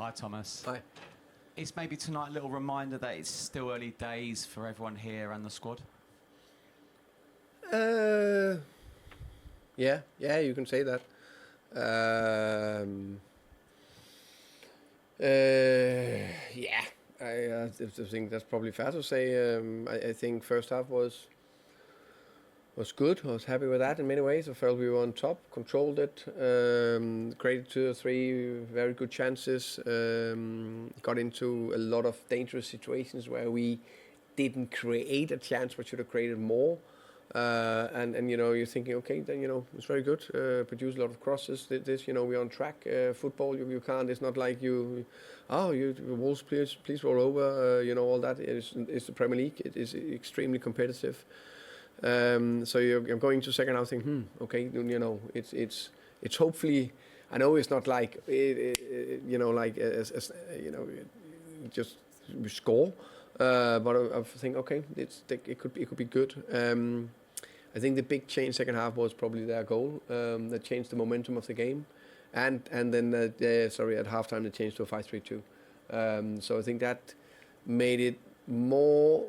Hi, Thomas. Hi. Is maybe tonight a little reminder that it's still early days for everyone here and the squad? Yeah, you can say that. Yeah, I think that's probably fair to say. I think first half was good. I was happy with that in many ways. I felt we were on top, controlled it, created 2 or 3 very good chances, got into a lot of dangerous situations where we didn't create a chance but should have created more. And you're thinking, okay, then it's very good. Produce a lot of crosses. This we're on track. Football, you can't. It's not like you Wolves, please roll over. All that is the Premier League. It is extremely competitive. So I'm going to second half thinking, okay, it's hopefully. I know it's not like just score, but I think okay, it could be good. I think the big change second half was probably their goal that changed the momentum of the game, and then at halftime they changed to a 5-3-2. So I think that made it more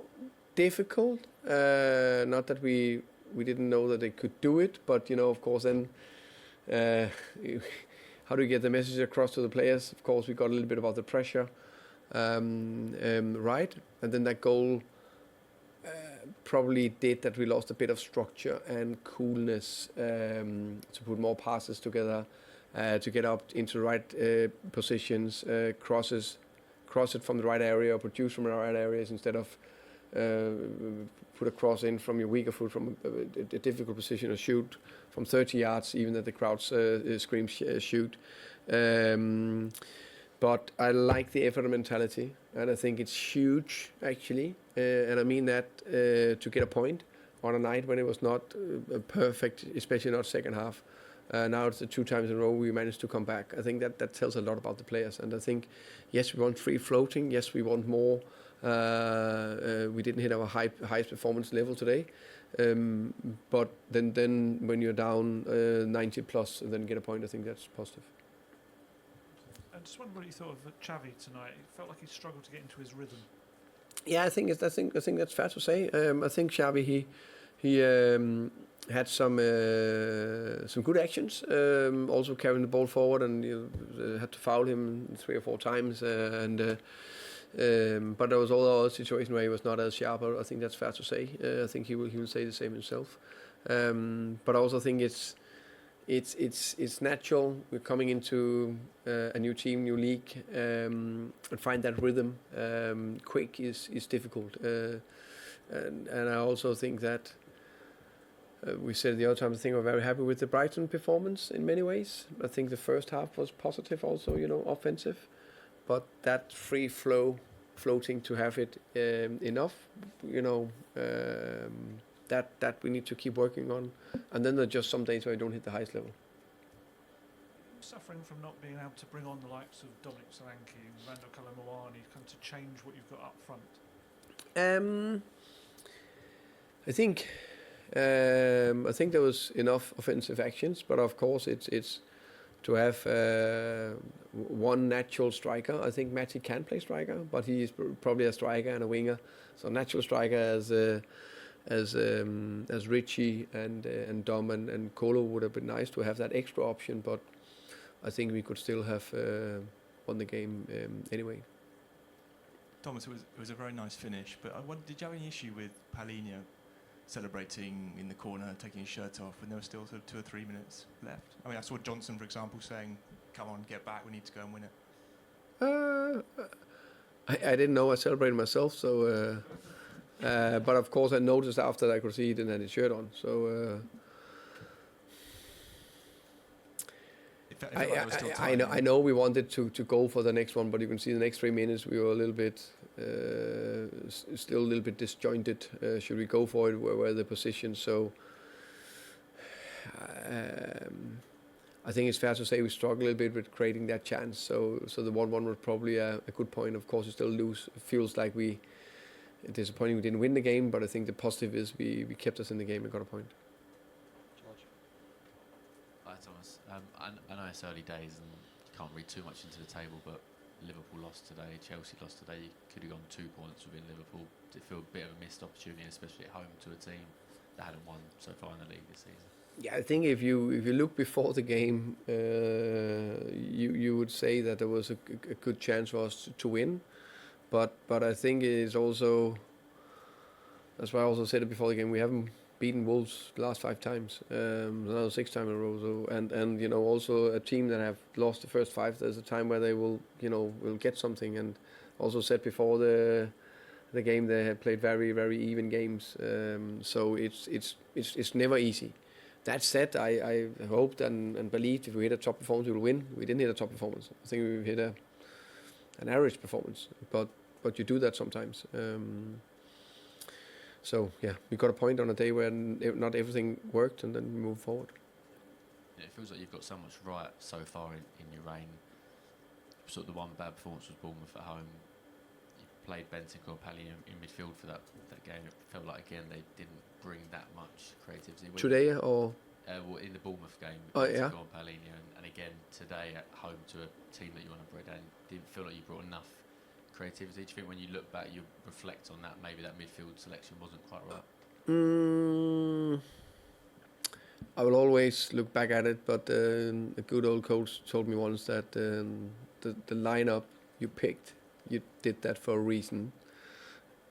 difficult. Not that we didn't know that they could do it, but of course then how do you get the message across to the players? Of course we got a little bit about the pressure, right, and then that goal probably did that we lost a bit of structure and coolness to put more passes together, to get up into the right positions, cross it from the right area or produce from the right areas instead of put a cross in from your weaker foot from a difficult position or shoot from 30 yards, even that the crowd screams shoot. But I like the effort and mentality, and I think it's huge, actually. And I mean that to get a point on a night when it was not perfect, especially not second half. Now it's the 2 times in a row we managed to come back. I think that tells a lot about the players. And I think, yes, we want free floating. Yes, we want more. We didn't hit our highest performance level today. But then when you're down 90 plus and then get a point, I think that's positive. I just wondered what you thought of Xavi tonight. It felt like he struggled to get into his rhythm. Yeah, I think that's fair to say. I think Xavi he had some good actions. Also carrying the ball forward, and had to foul him 3 or 4 times. But there was all other situations where he was not as sharp. I think that's fair to say. I think he will say the same himself. But I also think it's natural. We're coming into a new team, new league, and find that rhythm quick is difficult. And I also think that we said the other time, I think we're very happy with the Brighton performance in many ways. I think the first half was positive also, offensive. But that free floating to have it enough, that we need to keep working on. And then there are just some days where I don't hit the highest level. Suffering from not being able to bring on the likes of Dominic Solanke and Randall Kalamawani kind of to change what you've got up front? I think there was enough offensive actions, but of course it's to have one natural striker. I think Matty can play striker, but he is probably a striker and a winger. So natural striker as Richie and Dom and Kolo would have been nice to have that extra option, but I think we could still have won the game anyway. Thomas, it was a very nice finish, but did you have any issue with Palhinha celebrating in the corner, taking his shirt off when there were still sort of 2 or 3 minutes left? I mean, I saw Johnson, for example, saying, "Come on, get back, we need to go and win it." I didn't know I celebrated myself, so but of course I noticed after that I could see he didn't have his shirt on, so I know we wanted to go for the next one, but you can see the next 3 minutes we were a little bit still a little bit disjointed. Should we go for it? Where were the positions? So I think it's fair to say we struggle a little bit with creating that chance. So the 1-1 was probably a good point. Of course, we still lose. It feels like disappointing we didn't win the game, but I think the positive is we kept us in the game and got a point. George. Hi, Thomas. I know it's early days and you can't read too much into the table, but Liverpool lost today, Chelsea lost today. You could have gone 2 points within Liverpool. Did it feel a bit of a missed opportunity, especially at home to a team that hadn't won so far in the league this season? Yeah, I think if you look before the game, you would say that there was a good chance for us to win, but I think it is also, that's why I also said it before the game, we haven't beaten Wolves the last 5 times, another 6 times in a row. So and also a team that have lost the first 5, there's a time where they will get something. And also said before the game they had played very, very even games. So it's never easy. That said, I hoped and believed if we hit a top performance we will win. We didn't hit a top performance. I think we hit an average performance, but you do that sometimes. So yeah, we got a point on a day where not everything worked, and then we moved forward. Yeah, it feels like you've got so much right so far in your reign. Sort of the one bad performance was Bournemouth at home. You played Bentancur, Palhinha in midfield for that game. It felt like again they didn't bring that much creativity. Today or? Well, in the Bournemouth game, Oh yeah. Palhinha, and again today at home to a team that you want to break down, didn't feel like you brought enough creativity. Do you think when you look back, you reflect on that, maybe that midfield selection wasn't quite right? I will always look back at it, but a good old coach told me once that the lineup you picked, you did that for a reason,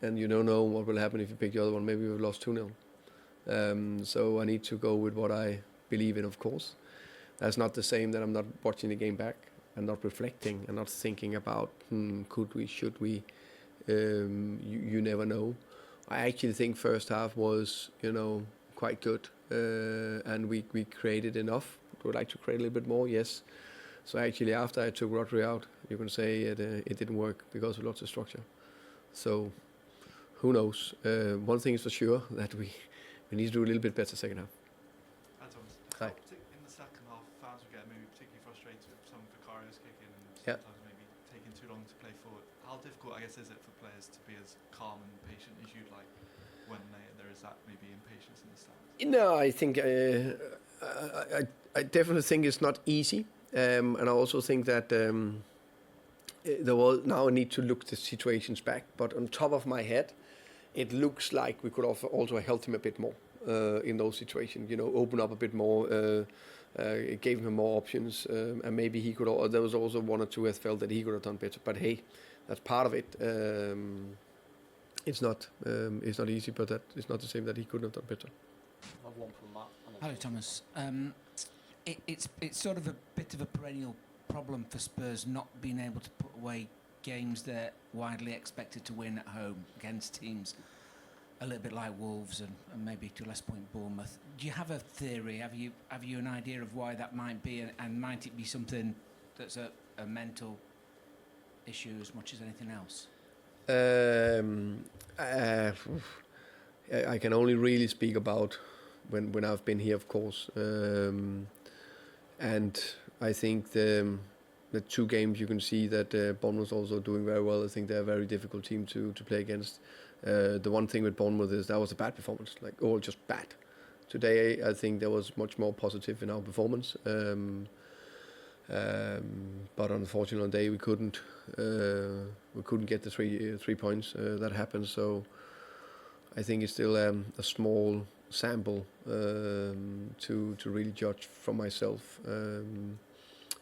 and you don't know what will happen if you pick the other one. Maybe we've lost 2-0. So I need to go with what I believe in, of course. That's not the same that I'm not watching the game back and not reflecting and not thinking about could we, should we. You never know. I actually think first half was quite good, and we created enough. Would like to create a little bit more, yes. So actually after I took Rodri out, you can say it didn't work because of lots of structure. So who knows? One thing is for sure, that we need to do a little bit better second half. Hi. In the second half, fans will get maybe particularly frustrated with some Vicarious kicking and Yeah. sometimes maybe taking too long to play forward. How difficult, I guess, is it for players to be as calm and patient as you'd like when there is that maybe impatience in the stands? No, I think I definitely think it's not easy, and I also think that there will now need to look the situations back. But on top of my head, it looks like we could also help him a bit more in those situations. Open up a bit more, gave him more options, and maybe he could. There was also 1 or 2 who felt that he could have done better. But hey, that's part of it. It's not easy, but that is not the same that he couldn't have done better. I've one from Matt. Hello, Thomas. It's sort of a bit of a perennial problem for Spurs not being able to put away games they're widely expected to win at home against teams a little bit like Wolves and maybe to a less point Bournemouth. Do you have a theory? Have you an idea of why that might be, and might it be something that's a mental issue as much as anything else? I can only really speak about when I've been here, of course, and I think the 2 games you can see that Bournemouth also doing very well. I think they're a very difficult team to play against. The one thing with Bournemouth is that was a bad performance, like all just bad. Today I think there was much more positive in our performance, but unfortunately on the day we couldn't get the 3 points. That happened. So I think it's still a small sample to really judge from myself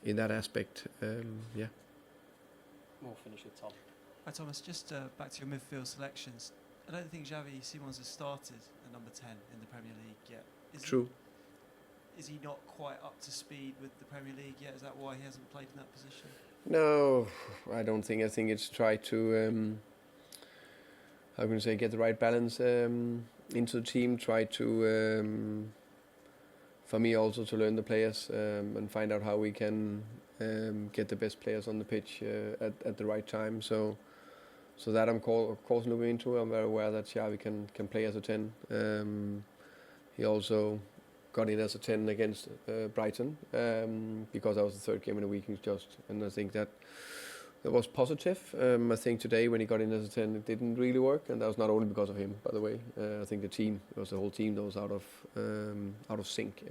in that aspect. Yeah. We'll finish with Tom. Hi Thomas, just back to your midfield selections. I don't think Xavi Simons has started at number 10 in the Premier League yet. True. Is he not quite up to speed with the Premier League yet? Is that why he hasn't played in that position? No, I don't think. I think it's try to how can I say, get the right balance into the team. Try to for me also to learn the players and find out how we can get the best players on the pitch at the right time. So that I'm of course looking into. I'm very aware that Xavi can play as a 10. He also got in as a 10 against Brighton because that was the 3rd game in a week and I think that was positive. I think today when he got in as a 10 it didn't really work, and that was not only because of him, by the way. I think the whole team that was out of sync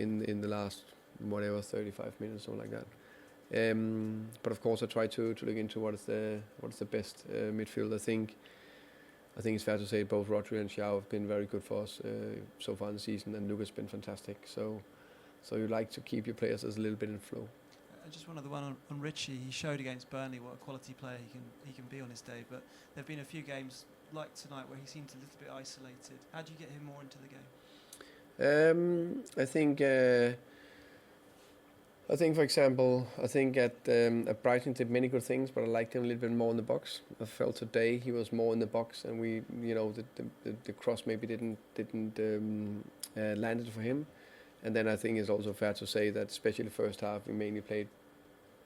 in the last 35 minutes, something like that. But of course, I try to look into what is the best midfield. I think it's fair to say both Rodri and Xiao have been very good for us so far in the season, and Luca's been fantastic. So you like to keep your players as a little bit in flow. Just one other one on Richie. He showed against Burnley what a quality player he can be on his day, but there have been a few games like tonight where he seemed a little bit isolated. How do you get him more into the game? I think, for example, at Brighton did many good things, but I liked him a little bit more in the box. I felt today he was more in the box, and the cross maybe didn't landed for him. And then I think it's also fair to say that, especially the first half, we mainly played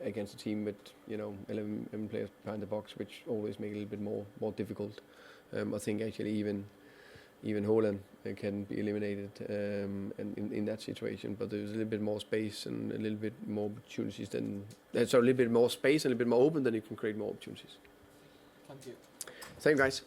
against a team with 11 players behind the box, which always make it a little bit more difficult. I think actually even Haaland can be eliminated in that situation, but there's a little bit more space and a little bit more opportunities than a little bit more space and a little bit more open, then you can create more opportunities. Thank you. Same guys.